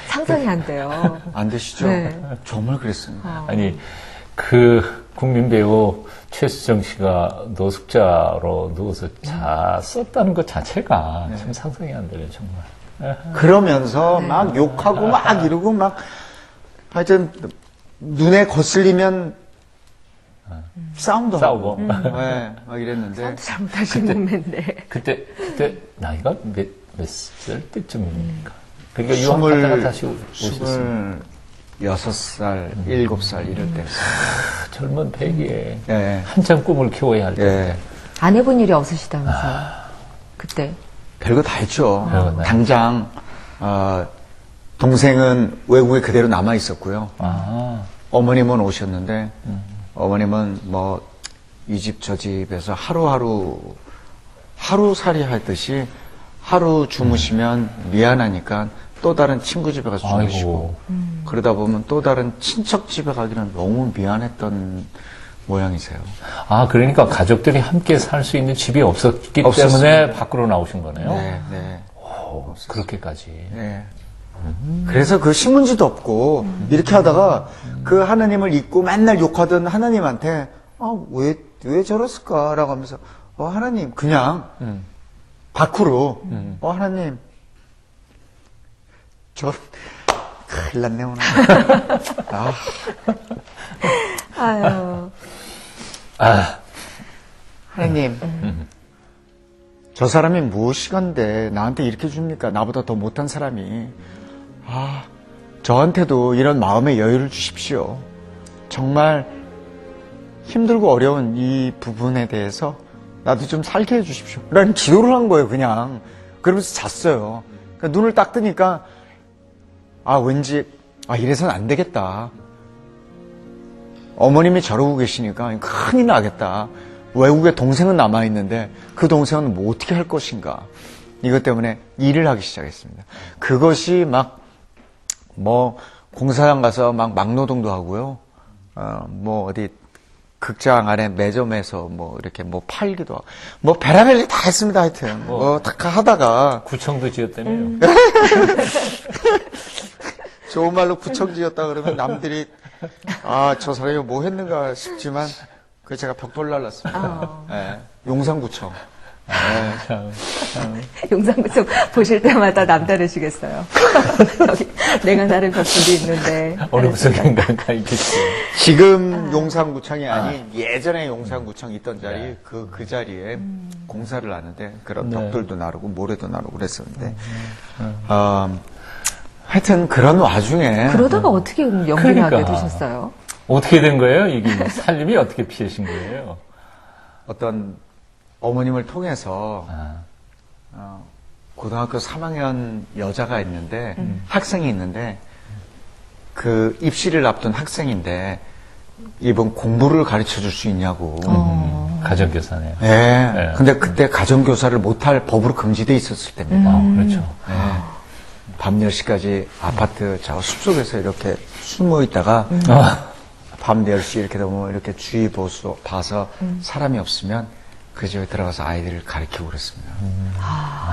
Speaker 2: 상상이 안 돼요.
Speaker 6: 안 되시죠?
Speaker 2: 네.
Speaker 6: 정말 그랬습니다.
Speaker 1: 아니, 그 국민 배우 최수정 씨가 노숙자로 누워서 잤었다는 것 자체가 참 상상이 안 되네요, 정말.
Speaker 6: 그러면서 막 욕하고 막 이러고 막 하여튼 눈에 거슬리면 싸움도
Speaker 1: 싸우고.
Speaker 6: 하고 네, 막 이랬는데
Speaker 2: 잘못하신 몸매인데.
Speaker 1: 그때 나이가 몇 살 때쯤입니까? 그러니까 유학 갔다가 다시 오셨어요.
Speaker 6: 26살, 7살 이럴 때.
Speaker 1: 젊은 배기에
Speaker 6: 예.
Speaker 1: 한참 꿈을 키워야 할 텐데.
Speaker 6: 예.
Speaker 2: 안 해본 일이 없으시다면서요. 그때.
Speaker 6: 별거 다 했죠.
Speaker 1: 별거 다
Speaker 6: 당장, 동생은 외국에 그대로 남아 있었고요.
Speaker 1: 아,
Speaker 6: 어머님은 오셨는데, 어머님은 뭐, 이 집 저 집에서 하루살이 하듯이 하루 주무시면 미안하니까 또 다른 친구 집에 가서 주무시고, 그러다 보면 또 다른 친척 집에 가기는 너무 미안했던 모양이세요.
Speaker 1: 아, 그러니까 가족들이 함께 살 수 있는 집이 없었기
Speaker 6: 없었습니다.
Speaker 1: 때문에 밖으로 나오신 거네요.
Speaker 6: 네, 네.
Speaker 1: 오, 그렇게까지.
Speaker 6: 네. 그래서 그 신문지도 없고, 이렇게 하다가 그 하나님을 잊고 맨날 욕하던 하나님한테, 왜 저랬을까라고 하면서, 하나님, 그냥, 밖으로, 하나님, 큰일 났네, 오늘.
Speaker 2: 아유.
Speaker 6: 하나님, 저 사람이 무엇이건데 나한테 이렇게 줍니까? 나보다 더 못한 사람이. 저한테도 이런 마음의 여유를 주십시오. 정말 힘들고 어려운 이 부분에 대해서 나도 좀 살게 해주십시오. 라는 기도를 한 거예요, 그냥. 그러면서 잤어요. 그러니까 눈을 딱 뜨니까, 왠지, 이래서는 안 되겠다. 어머님이 저러고 계시니까 큰일 나겠다. 외국에 동생은 남아있는데 그 동생은 뭐 어떻게 할 것인가. 이것 때문에 일을 하기 시작했습니다. 그것이 공사장 가서 막노동도 하고요. 어디 극장 안에 매점에서 이렇게 팔기도 하고. 베라벨리 다 했습니다, 하여튼. 다 하다가.
Speaker 1: 구청도 지었다며요.
Speaker 6: 좋은 말로 구청 지었다 그러면 남들이 저 사람이 뭐 했는가 싶지만 제가 벽돌 날랐습니다. 네, 용산구청. 네.
Speaker 2: 용산구청 보실 때마다 남다르시겠어요. 여기 내가 나름 벽돌이 있는데.
Speaker 1: 어느 구석인가 있겠지.
Speaker 6: 지금 용산구청이 아닌 예전에 용산구청 있던 자리 그 자리에 공사를 하는데 그런 벽돌도 나르고 모래도 나르고 그랬었는데 하여튼 그런 와중에
Speaker 2: 그러다가 어떻게 연기를
Speaker 1: 그러니까.
Speaker 2: 하게 되셨어요?
Speaker 1: 어떻게 된 거예요? 이게 살림이 어떻게 피하신 거예요?
Speaker 6: 어떤 어머님을 통해서 고등학교 3학년 여자가 있는데 학생이 있는데 그 입시를 앞둔 학생인데 이번 공부를 가르쳐 줄 수 있냐고.
Speaker 1: 가정교사네요.
Speaker 6: 네.
Speaker 1: 네.
Speaker 6: 근데 그때 가정교사를 못할 법으로 금지돼 있었을 때입니다.
Speaker 1: 그렇죠.
Speaker 6: 네. 밤 10시까지 아파트 저 숲속에서 이렇게 숨어 있다가 밤 10시 이렇게 되면 이렇게 주위 봐서 사람이 없으면 그 집에 들어가서 아이들을 가르치고 그랬습니다.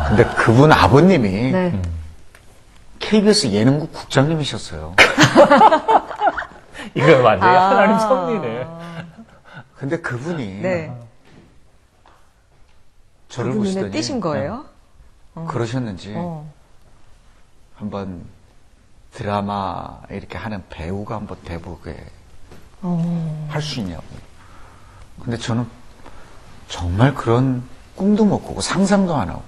Speaker 6: 근데 그분 아버님이
Speaker 2: 네.
Speaker 6: KBS 예능국 국장님이셨어요.
Speaker 1: 이거 완전히 하나님 섭리네.
Speaker 6: 근데 그분이
Speaker 2: 네.
Speaker 6: 저를
Speaker 2: 그분 눈에
Speaker 6: 보시더니
Speaker 2: 띄신 거예요?
Speaker 6: 그러셨는지
Speaker 2: 어.
Speaker 6: 한번 드라마 이렇게 하는 배우가 한번 돼보게 할 수 있냐고. 근데 저는 정말 그런 꿈도 못 꾸고 상상도 안 하고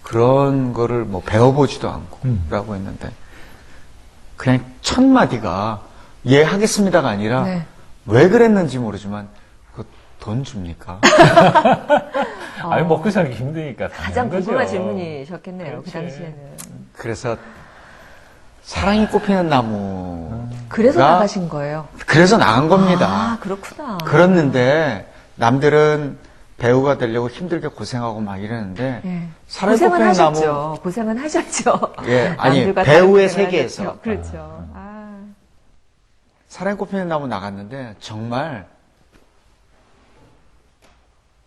Speaker 6: 그런 거를 배워보지도 않고 라고 했는데 그냥 첫 마디가 예 하겠습니다가 아니라
Speaker 2: 네.
Speaker 6: 왜 그랬는지 모르지만 돈 줍니까?
Speaker 1: 아니, 먹고 살기 힘드니까.
Speaker 2: 가장
Speaker 1: 당연한
Speaker 2: 궁금한
Speaker 1: 거죠.
Speaker 2: 질문이셨겠네요. 그
Speaker 1: 그렇지.
Speaker 2: 당시에는.
Speaker 6: 그래서 사랑이 꽃피는 나무
Speaker 2: 그래서 나가신 거예요?
Speaker 6: 그래서 나간 겁니다.
Speaker 2: 그렇구나.
Speaker 6: 그랬는데 남들은 배우가 되려고 힘들게 고생하고 막 이러는데
Speaker 2: 예.
Speaker 6: 사랑이
Speaker 2: 고생은
Speaker 6: 꽃피는 나무
Speaker 2: 하셨죠. 고생은 하셨죠.
Speaker 6: 예, 아니
Speaker 2: 남들과
Speaker 6: 배우의
Speaker 2: 다른 고생을
Speaker 6: 세계에서
Speaker 2: 하셨죠. 그렇죠.
Speaker 6: 사랑이 꽃피는 나무 나갔는데 정말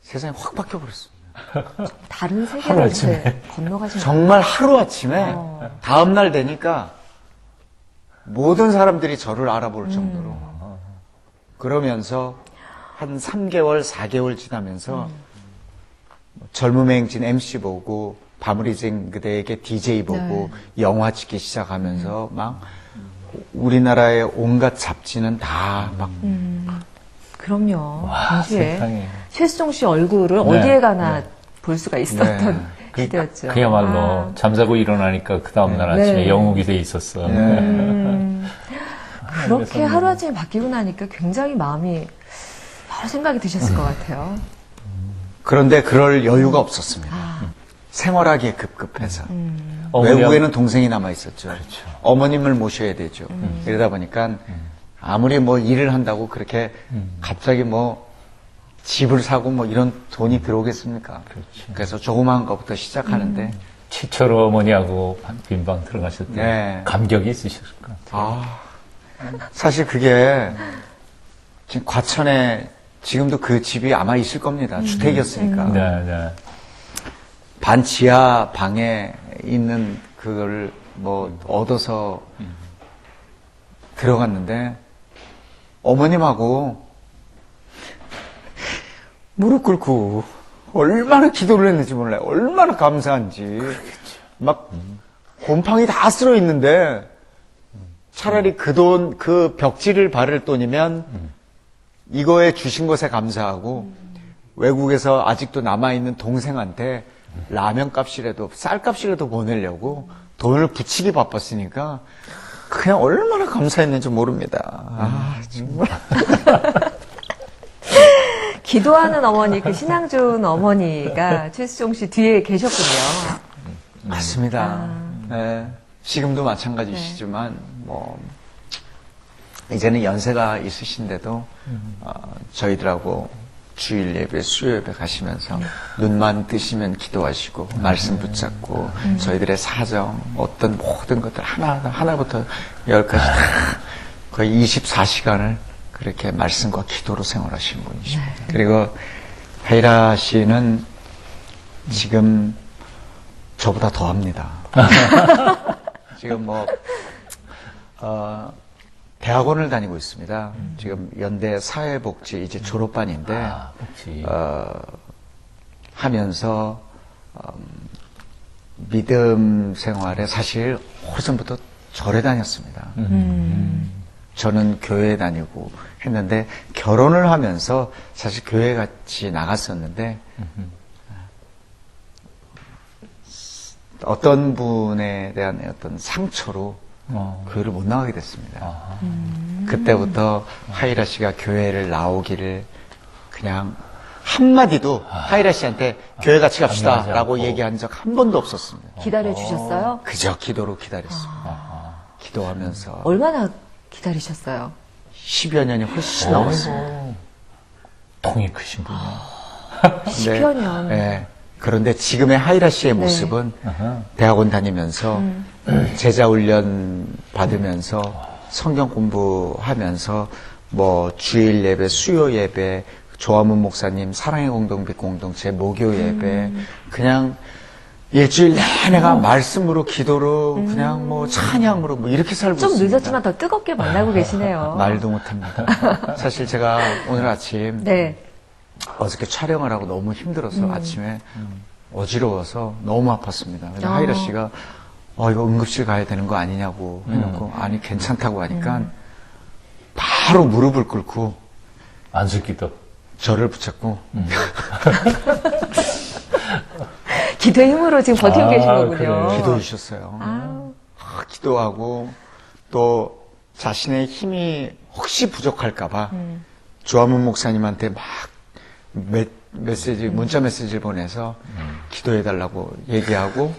Speaker 6: 세상이 확 바뀌어버렸습니다.
Speaker 2: 다른 세계로
Speaker 1: 하루아침에.
Speaker 2: 이제 건너가신 거예요.
Speaker 6: 정말 하루아침에 다음날 되니까 모든 사람들이 저를 알아볼 정도로 그러면서 한 3개월, 4개월 지나면서 젊음의 행진 MC 보고 밤을 잊은 그대에게 DJ 보고 영화 찍기 시작하면서 막 우리나라의 온갖 잡지는 다 막
Speaker 2: 그럼요.
Speaker 1: 와,
Speaker 2: 당시에
Speaker 1: 세상에.
Speaker 2: 최수종 씨 얼굴을
Speaker 1: 네.
Speaker 2: 어디에 가나 볼 수가 있었던 시대였죠.
Speaker 1: 그야말로 잠자고 일어나니까 그 다음날 아침에
Speaker 2: 네.
Speaker 1: 영웅이 돼 있었어.
Speaker 2: 그렇게 하루아침에 바뀌고 나니까 굉장히 마음이 여러 생각이 드셨을 것 같아요.
Speaker 6: 그런데 그럴 여유가 없었습니다. 생활하기에 급급해서.
Speaker 1: 어머니하고-
Speaker 6: 외국에는 동생이 남아 있었죠. 어머님을 모셔야 되죠. 이러다 보니까 아무리 뭐 일을 한다고 그렇게 갑자기 뭐 집을 사고 뭐 이런 돈이 들어오겠습니까? 그래서 조그마한 것부터 시작하는데
Speaker 1: 최초로 어머니하고 빈방 들어가실 때
Speaker 6: 네.
Speaker 1: 감격이 있으셨을 것 같아요.
Speaker 6: 사실 그게 지금 과천에 지금도 그 집이 아마 있을 겁니다. 주택이었으니까.
Speaker 1: 네, 네.
Speaker 6: 반 지하 방에 있는 그걸 뭐 얻어서 들어갔는데 어머님하고 무릎 꿇고 얼마나 기도를 했는지 몰라요. 얼마나 감사한지. 막 곰팡이 다 쓸어 있는데 차라리 그 돈, 그 벽지를 바를 돈이면 이거에 주신 것에 감사하고 외국에서 아직도 남아있는 동생한테 라면 값이라도 쌀 값이라도 보내려고 돈을 붙이기 바빴으니까 그냥 얼마나 감사했는지 모릅니다. 아, 정말.
Speaker 2: 기도하는 어머니, 그 신앙 좋은 어머니가 최수종 씨 뒤에 계셨군요.
Speaker 6: 맞습니다. 네, 지금도 마찬가지시지만 뭐 이제는 연세가 있으신데도 저희들하고 주일 예배, 수요 예배 가시면서 눈만 뜨시면 기도하시고 말씀 붙잡고 저희들의 사정, 어떤 모든 것들 하나부터 열까지 다 거의 24시간을 그렇게 말씀과 기도로 생활하시는 분이십니다. 그리고 하이라 씨는 지금 저보다 더 합니다. 지금 뭐 대학원을 다니고 있습니다. 지금 연대 사회복지 이제 졸업반인데
Speaker 1: 복지.
Speaker 6: 하면서 믿음 생활에 사실 오래전부터 절에 다녔습니다. 저는 교회에 다니고 했는데 결혼을 하면서 사실 교회 같이 나갔었는데 어떤 분에 대한 어떤 상처로 교회를 못 나가게 됐습니다. 그때부터 하이라 씨가 교회를 나오기를 그냥 한마디도 하이라 씨한테 교회 같이 갑시다
Speaker 1: 강요하지
Speaker 6: 라고
Speaker 1: 않고.
Speaker 6: 얘기한 적 한 번도 없었습니다.
Speaker 2: 기다려주셨어요?
Speaker 6: 그저 기도로 기다렸습니다. 기도하면서
Speaker 2: 얼마나 기다리셨어요?
Speaker 6: 10여 년이 훨씬 넘었습니다.
Speaker 1: 통이 크신 분이요.
Speaker 2: 10여 년.
Speaker 6: 네. 그런데 지금의 하이라 씨의
Speaker 2: 네.
Speaker 6: 모습은 대학원 다니면서 제자 훈련 받으면서 성경 공부하면서 뭐 주일 예배, 수요 예배, 조화문 목사님 사랑의 공동빛 공동체 목요 예배 그냥 일주일 내내가 말씀으로 기도로 그냥 뭐 찬양으로 뭐 이렇게 살고
Speaker 2: 좀
Speaker 6: 있습니다.
Speaker 2: 늦었지만 더 뜨겁게 만나고 계시네요.
Speaker 6: 말도 못합니다. 사실 제가 오늘 아침
Speaker 2: 네.
Speaker 6: 어저께 촬영을 하고 너무 힘들어서 아침에 어지러워서 너무 아팠습니다. 근데 하이라 씨가 이거 응급실 가야 되는 거 아니냐고 해놓고 아니 괜찮다고 하니까 바로 무릎을 꿇고
Speaker 1: 안수기도.
Speaker 6: 저를 붙잡고
Speaker 2: 기도의 힘으로 지금 버티고 계신
Speaker 1: 아,
Speaker 2: 거군요.
Speaker 1: 그래요?
Speaker 6: 기도해 주셨어요. 기도하고 또 자신의 힘이 혹시 부족할까봐 조화문 목사님한테 막 메시지, 문자 메시지를 보내서 기도해달라고 얘기하고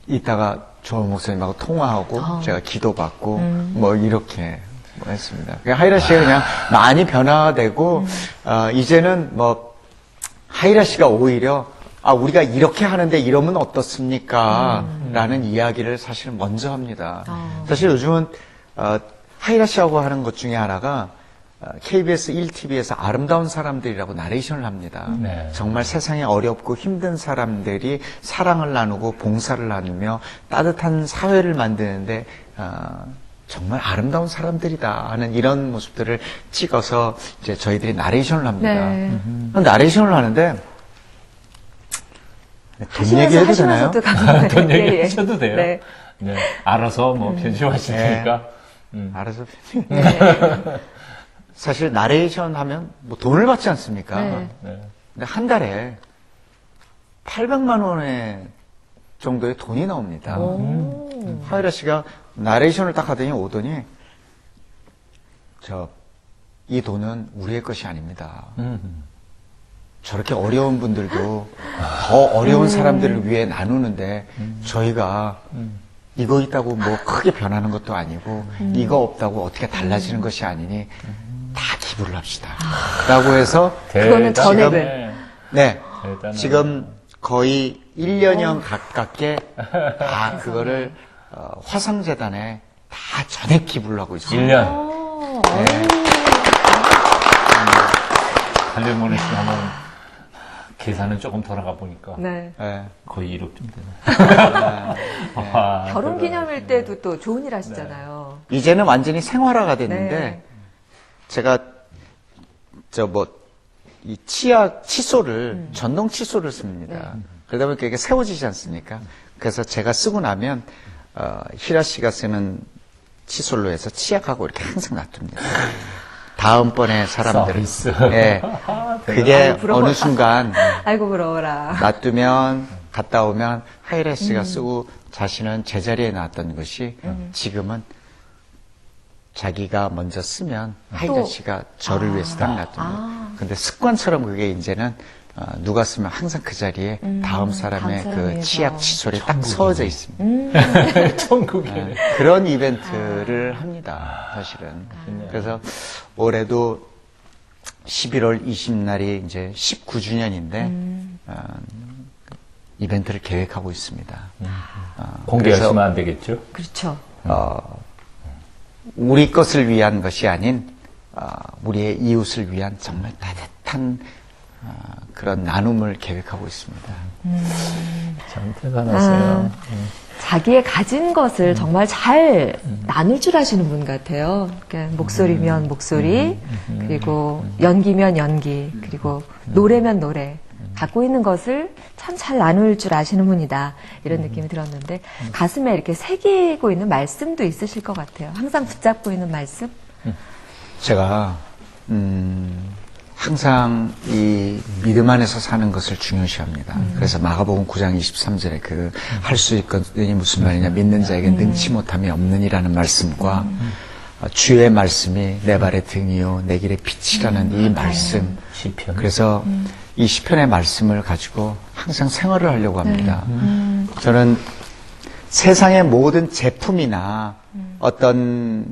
Speaker 6: 이따가 조화문 목사님하고 통화하고 제가 기도받고 뭐 이렇게 뭐 했습니다. 하이라 씨가 그냥 많이 변화되고 이제는 뭐 하이라 씨가 오히려 우리가 이렇게 하는데 이러면 어떻습니까? 라는 이야기를 사실 먼저 합니다. 사실 요즘은 하이라 씨하고 하는 것 중에 하나가 KBS 1TV에서 아름다운 사람들이라고 나레이션을 합니다.
Speaker 1: 네.
Speaker 6: 정말 세상에 어렵고 힘든 사람들이 사랑을 나누고 봉사를 나누며 따뜻한 사회를 만드는데 정말 아름다운 사람들이다 하는 이런 모습들을 찍어서 이제 저희들이 나레이션을 합니다.
Speaker 2: 네.
Speaker 6: 나레이션을 하는데 돈 얘기해도 되나요?
Speaker 2: 하시면서도 감사해요.
Speaker 1: 돈
Speaker 2: 예, 예.
Speaker 1: 얘기하셔도 돼요.
Speaker 2: 네.
Speaker 1: 네. 알아서 뭐 편집하실 테니까.
Speaker 6: 알아서.
Speaker 2: 네.
Speaker 6: 사실 나레이션 하면 뭐 돈을 받지 않습니까?
Speaker 2: 네.
Speaker 1: 네.
Speaker 6: 근데 한 달에 800만 원의 정도의 돈이 나옵니다.
Speaker 2: 오.
Speaker 6: 하이라 씨가 나레이션을 딱 하더니 오더니 이 돈은 우리의 것이 아닙니다. 저렇게 어려운 분들도 더 어려운 사람들을 위해 나누는데 저희가 이거 있다고 뭐 크게 변하는 것도 아니고 이거 없다고 어떻게 달라지는 것이 아니니 다 기부를 합시다. 라고 해서
Speaker 2: 그거는
Speaker 1: 대단해.
Speaker 2: 전액을.
Speaker 6: 네,
Speaker 1: 대단하네.
Speaker 6: 지금 거의 1년여 가깝게 다 그거를 화성재단에 다 전액 기부를 하고 있습니다.
Speaker 1: 1년.
Speaker 6: 네.
Speaker 1: 할머니 씨 한번 계산은 조금 돌아가 보니까
Speaker 2: 네.
Speaker 6: 네.
Speaker 1: 거의 1억쯤 되나. 아,
Speaker 2: 결혼
Speaker 1: 대단하시네.
Speaker 2: 기념일 때도 또 좋은 일 하시잖아요.
Speaker 6: 이제는 완전히 생활화가 됐는데
Speaker 2: 네.
Speaker 6: 제가 이 치약 칫솔을 전동 칫솔을 씁니다. 그러다 보니까 이게 세워지지 않습니까? 그래서 제가 쓰고 나면 희라 씨가 쓰는 칫솔로 해서 치약하고 이렇게 항상 놔둡니다. 다음번에 사람들은
Speaker 1: 서비스.
Speaker 6: 예, 그게
Speaker 2: 아유, 부러워.
Speaker 6: 어느 순간
Speaker 2: 아이고 부러워라.
Speaker 6: 놔두면 갔다 오면 하이라 씨가 쓰고 자신은 제자리에 놨던 것이 지금은 자기가 먼저 쓰면 하이라 씨가 저를 위해서 딱 놔둡니다. 근데 습관처럼 그게 이제는 누가 쓰면 항상 그 자리에 다음 사람의
Speaker 2: 다음 사람을
Speaker 6: 그
Speaker 2: 위해서.
Speaker 6: 치약 칫솔이 딱 서워져 있습니다.
Speaker 1: 천국이네.
Speaker 6: 그런 이벤트를 합니다, 사실은. 그래서 올해도 11월 20날이 이제 19주년인데, 이벤트를 계획하고 있습니다.
Speaker 1: 공개하시면 안 되겠죠?
Speaker 2: 그렇죠.
Speaker 6: 우리 것을 위한 것이 아닌, 우리의 이웃을 위한 정말 따뜻한 그런 나눔을 계획하고 있습니다.
Speaker 1: 참 대단하세요.
Speaker 2: 자기의 가진 것을 정말 잘 나눌 줄 아시는 분 같아요. 그러니까 목소리면 목소리, 그리고 연기면 연기, 그리고 노래면 노래. 갖고 있는 것을 참 잘 나눌 줄 아시는 분이다. 이런 느낌이 들었는데 가슴에 이렇게 새기고 있는 말씀도 있으실 것 같아요. 항상 붙잡고 있는 말씀.
Speaker 6: 제가 항상 이 믿음 안에서 사는 것을 중요시합니다. 그래서 마가복음 9장 23절에 그 할 수 있거든이 무슨 말이냐, 믿는 자에게 능치 못함이 없느니라는 말씀과 주의 말씀이 내 발의 등이요 내 길의 빛이라는 이 말씀.
Speaker 1: 시편.
Speaker 6: 그래서 이 시편의 말씀을 가지고 항상 생활을 하려고 합니다. 저는 세상의 모든 제품이나 어떤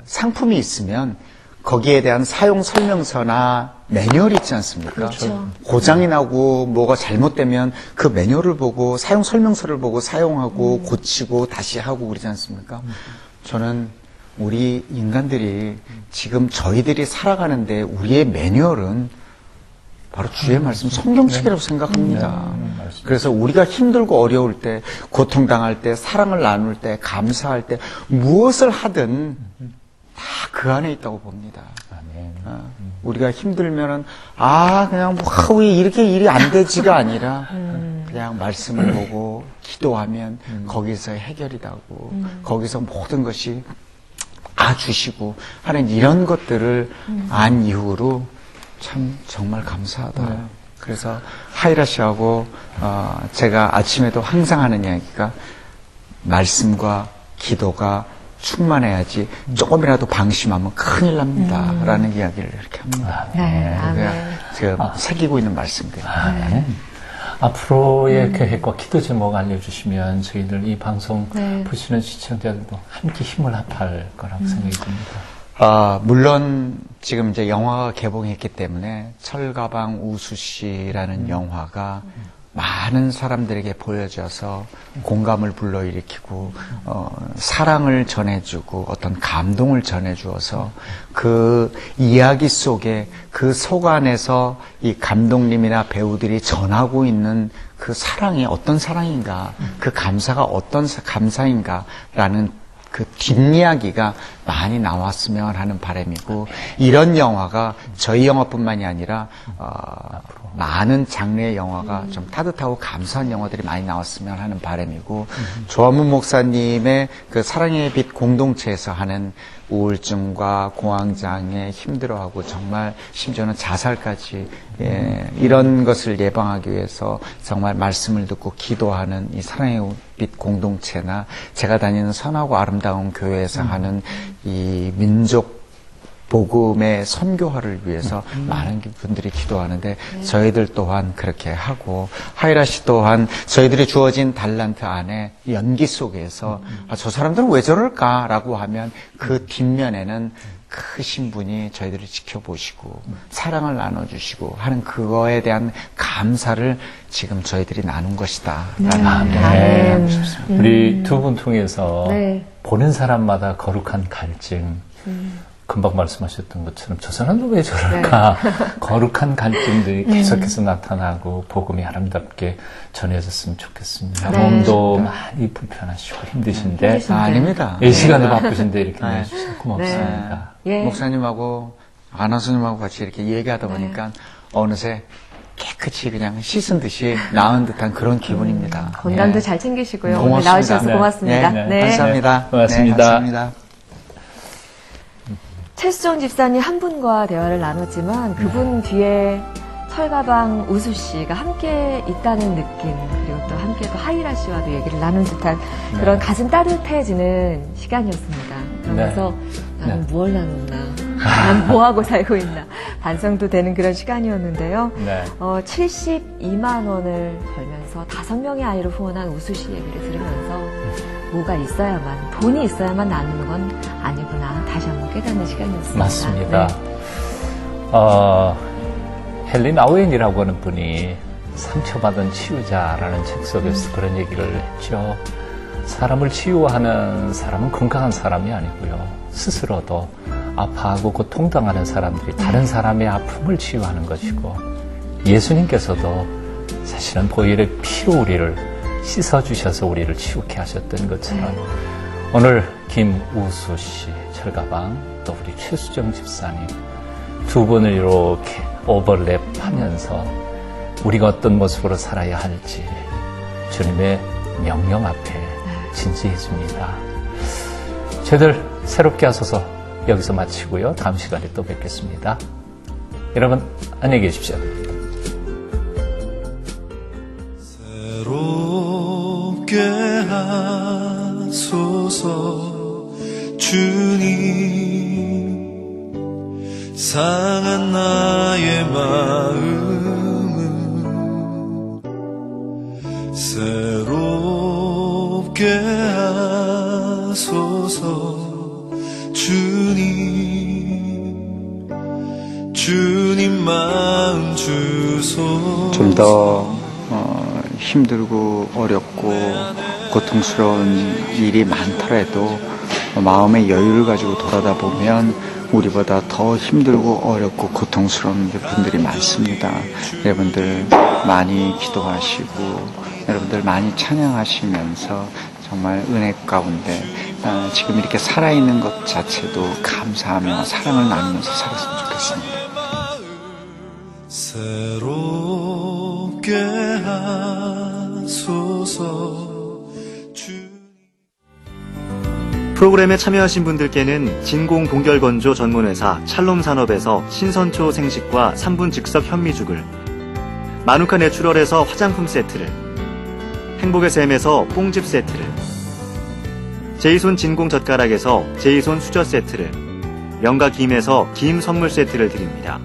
Speaker 6: 상품이 있으면 거기에 대한 사용 설명서나 매뉴얼이 있지 않습니까?
Speaker 2: 그렇죠.
Speaker 6: 고장이 나고 뭐가 잘못되면 그 매뉴얼을 보고 사용 설명서를 보고 사용하고 고치고 다시 하고 그러지 않습니까? 저는 우리 인간들이 지금 저희들이 살아가는데 우리의 매뉴얼은 바로 주의 말씀 성경책이라고 생각합니다. 그래서 우리가 힘들고 어려울 때, 고통당할 때, 사랑을 나눌 때, 감사할 때 무엇을 하든 다 그 안에 있다고 봅니다. 우리가 힘들면은 그냥 뭐 왜 이렇게 일이 안 되지가 아니라 그냥 말씀을 보고 기도하면 거기서 해결이 나고 거기서 모든 것이 주시고 하는 이런 것들을 안 이후로 참 정말 감사하다. 그래서 하이라 씨하고 제가 아침에도 항상 하는 이야기가 말씀과 기도가 충만해야지 조금이라도 방심하면 큰일 납니다. 라는 이야기를 이렇게 합니다.
Speaker 2: 네,
Speaker 6: 그게
Speaker 2: 아멘.
Speaker 6: 제가 새기고 있는 말씀들입니다.
Speaker 1: 앞으로의 계획과 기도 제목 알려주시면 저희들 이 방송
Speaker 2: 네.
Speaker 1: 보시는 시청자들도 함께 힘을 합할 거라고 생각이 듭니다.
Speaker 6: 물론 지금 이제 영화가 개봉했기 때문에 철가방 우수씨라는 영화가 많은 사람들에게 보여져서 공감을 불러일으키고 사랑을 전해주고 어떤 감동을 전해주어서 그 이야기 속에 그 속 안에서 이 감독님이나 배우들이 전하고 있는 그 사랑이 어떤 사랑인가, 그 감사가 어떤 감사인가라는 그 뒷이야기가 많이 나왔으면 하는 바람이고, 이런 영화가 저희 영화뿐만이 아니라 많은 장르의 영화가 좀 따뜻하고 감사한 영화들이 많이 나왔으면 하는 바람이고, 조한문 목사님의 그 사랑의 빛 공동체에서 하는 우울증과 공황장애 힘들어하고 정말 심지어는 자살까지 이런 것을 예방하기 위해서 정말 말씀을 듣고 기도하는 이 사랑의 빛 공동체나 제가 다니는 선하고 아름다운 교회에서 하는 이 민족 복음의 선교화를 위해서 많은 분들이 기도하는데 저희들 또한 그렇게 하고, 하이라 씨 또한 저희들이 주어진 달란트 안에 연기 속에서 저 사람들은 왜 저럴까라고 하면 그 뒷면에는 크신 분이 저희들을 지켜보시고 사랑을 나눠주시고 하는 그거에 대한 감사를 지금 저희들이 나눈 것이다 라는 얘기를 하고 싶습니다.
Speaker 1: 우리 두 분 통해서
Speaker 2: 네.
Speaker 1: 보는 사람마다 거룩한 갈증, 금방 말씀하셨던 것처럼 저 사람도 왜 저럴까? 거룩한 갈증들이 계속해서 나타나고 복음이 아름답게 전해졌으면 좋겠습니다.
Speaker 2: 네.
Speaker 1: 몸도 많이 불편하시고 힘드신데
Speaker 6: 아닙니다.
Speaker 1: 이 시간도 바쁘신데 이렇게 내주셔서 고맙습니다.
Speaker 2: 예.
Speaker 6: 목사님하고 아나수님하고 같이 이렇게 얘기하다 보니까 어느새 깨끗이 그냥 씻은 듯이 나은 듯한 그런 기분입니다.
Speaker 2: 건강도
Speaker 6: 네.
Speaker 2: 잘 챙기시고요.
Speaker 6: 고맙습니다.
Speaker 2: 오늘 나오셔서
Speaker 1: 네.
Speaker 2: 고맙습니다.
Speaker 1: 네.
Speaker 6: 감사합니다.
Speaker 1: 고맙습니다.
Speaker 6: 네, 감사합니다.
Speaker 2: 최수정 집사님 한 분과 대화를 나눴지만 그분 뒤에 철가방 우수 씨가 함께 있다는 느낌, 그리고 또 함께 또 하이라 씨와도 얘기를 나눈 듯한 그런 가슴 따뜻해지는 시간이었습니다. 그러면서 나는 무얼 나눴나, 난 뭐하고 살고 있나 반성도 되는 그런 시간이었는데요.
Speaker 1: 네.
Speaker 2: 72만 원을 벌면서 5명의 아이를 후원한 우수 씨 얘기를 들으면서 뭐가 있어야만, 돈이 있어야만 나누는 건 아니구나 다시 한번 깨닫는 시간이었습니다.
Speaker 1: 맞습니다.
Speaker 2: 네.
Speaker 1: 헬린 아우엔이라고 하는 분이 상처받은 치유자라는 책 속에서 그런 얘기를 했죠. 사람을 치유하는 사람은 건강한 사람이 아니고요. 스스로도 아파하고 고통당하는 사람들이 다른 사람의 아픔을 치유하는 것이고, 예수님께서도 사실은 보혈의 피로 우리를 씻어주셔서 우리를 치유케 하셨던 것처럼 오늘 김우수 씨, 철가방, 또 우리 최수정 집사님 두 분을 이렇게 오버랩하면서 우리가 어떤 모습으로 살아야 할지 주님의 명령 앞에 진지해집니다. 저희들 새롭게 하소서 여기서 마치고요. 다음 시간에 또 뵙겠습니다. 여러분 안녕히 계십시오.
Speaker 5: 새롭게 하소서 주님, 상한 나의 마음을 새롭게 하소서 주님 마음 주소서.
Speaker 6: 좀 더 힘들고 어렵고 고통스러운 일이 많더라도 마음의 여유를 가지고 돌아다 보면 우리보다 더 힘들고 어렵고 고통스러운 분들이 많습니다. 여러분들 많이 기도하시고 여러분들 많이 찬양하시면서 정말 은혜 가운데 지금 이렇게 살아있는 것 자체도 감사하며 사랑을 나누면서 살았으면 좋겠습니다.
Speaker 5: 새롭게 하소서.
Speaker 7: 프로그램에 참여하신 분들께는 진공 동결 건조 전문회사 찰롬 산업에서 신선초 생식과 3분 즉석 현미죽을, 마누카 내추럴에서 화장품 세트를, 행복의 샘에서 뽕집 세트를, 제이손 진공 젓가락에서 제이손 수저 세트를, 명가 김에서 김 선물 세트를 드립니다.